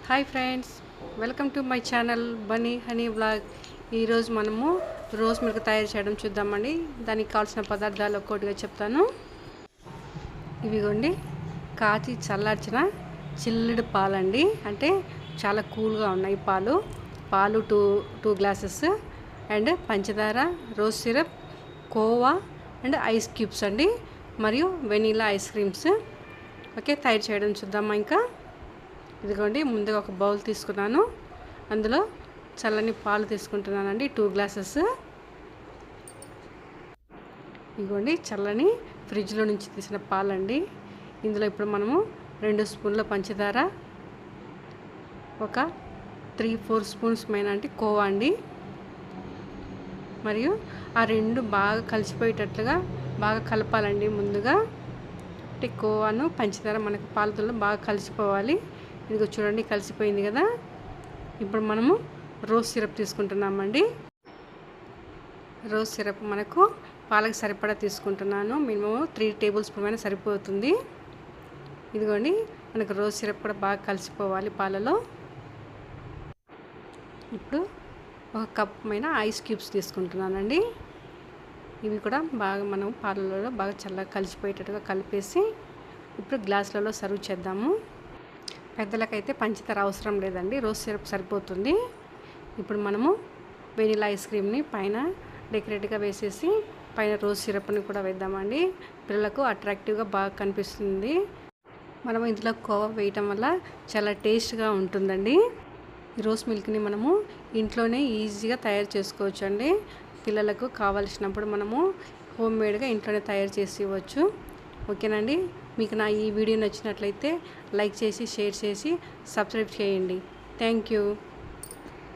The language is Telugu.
Hi friends, welcome to my channel Bunny honey vlog. ఈరోజు మనము రోజ్ మిల్క్ తయారు చేయడం చూద్దామండి. దానికి కావాల్సిన పదార్థాలు ఒక్కొక్కటిగా చెప్తాను. ఇవిగోండి, కాచి చల్లార్చిన చిల్లుడు పాలండి. అంటే చాలా కూల్గా ఉన్నాయి పాలు టూ గ్లాసెస్, అండ్ పంచదార, rose syrup, khoa and ice cubes అండి, మరియు వెనీలా ఐస్ క్రీమ్స్. ఓకే, తయారు చేయడం చూద్దామా. ఇంకా ఇదిగోండి, ముందుగా ఒక బౌల్ తీసుకున్నాను. అందులో చల్లని పాలు తీసుకుంటున్నానండి, 2 గ్లాసెస్. ఇదిగోండి, చల్లని ఫ్రిడ్జ్లో నుంచి తీసిన పాలండి. ఇందులో ఇప్పుడు మనము 2 స్పూన్ల పంచదార, ఒక 3-4 స్పూన్స్ మైన అంటే కోవా అండి, మరియు ఆ రెండు బాగా కలిసిపోయేటట్లుగా బాగా కలపాలండి. ముందుగా అంటే కోవాను పంచదార మనకు పాలతో బాగా కలిసిపోవాలి. ఇదిగో చూడండి, కలిసిపోయింది కదా. ఇప్పుడు మనము రోజ్ సిరప్ తీసుకుంటున్నామండి. రోజ్ సిరప్ మనకు పాలకు సరిపడా తీసుకుంటున్నాను. మినిమం 3 టేబుల్ స్పూన్ అయినా సరిపోతుంది. ఇదిగోండి, మనకు రోజ్ సిరప్ కూడా బాగా కలిసిపోవాలి పాలలో. ఇప్పుడు ఒక కప్ మైన ఐస్ క్యూబ్స్ తీసుకుంటున్నానండి. ఇవి కూడా బాగా మనం పాలలో బాగా చల్లగా కలిసిపోయేటట్టుగా కలిపేసి ఇప్పుడు గ్లాసులలో సర్వ్ చేద్దాము. పెద్దలకైతే పంచదార అవసరం లేదండి, రోజ్ సిరప్ సరిపోతుంది. ఇప్పుడు మనము వెనీలా ఐస్ క్రీమ్ని పైన డెకరేట్గా వేసేసి పైన రోజ్ సిరప్ని కూడా వేద్దామండి. పిల్లలకు అట్రాక్టివ్గా బాగా కనిపిస్తుంది. మనం ఇందులో కోవా వేయటం వల్ల చాలా టేస్ట్గా ఉంటుందండి. ఈ రోజ్ మిల్క్ని మనము ఇంట్లోనే ఈజీగా తయారు చేసుకోవచ్చు అండి. పిల్లలకు కావలసినప్పుడు మనము హోమ్ మేడ్గా ఇంట్లోనే తయారు చేసి ఇవ్వచ్చు. ఓకేనండి, మీకు నా ఈ వీడియో నచ్చినట్లయితే లైక్ చేసి, షేర్ చేసి, సబ్స్క్రైబ్ చేయండి. Thank you.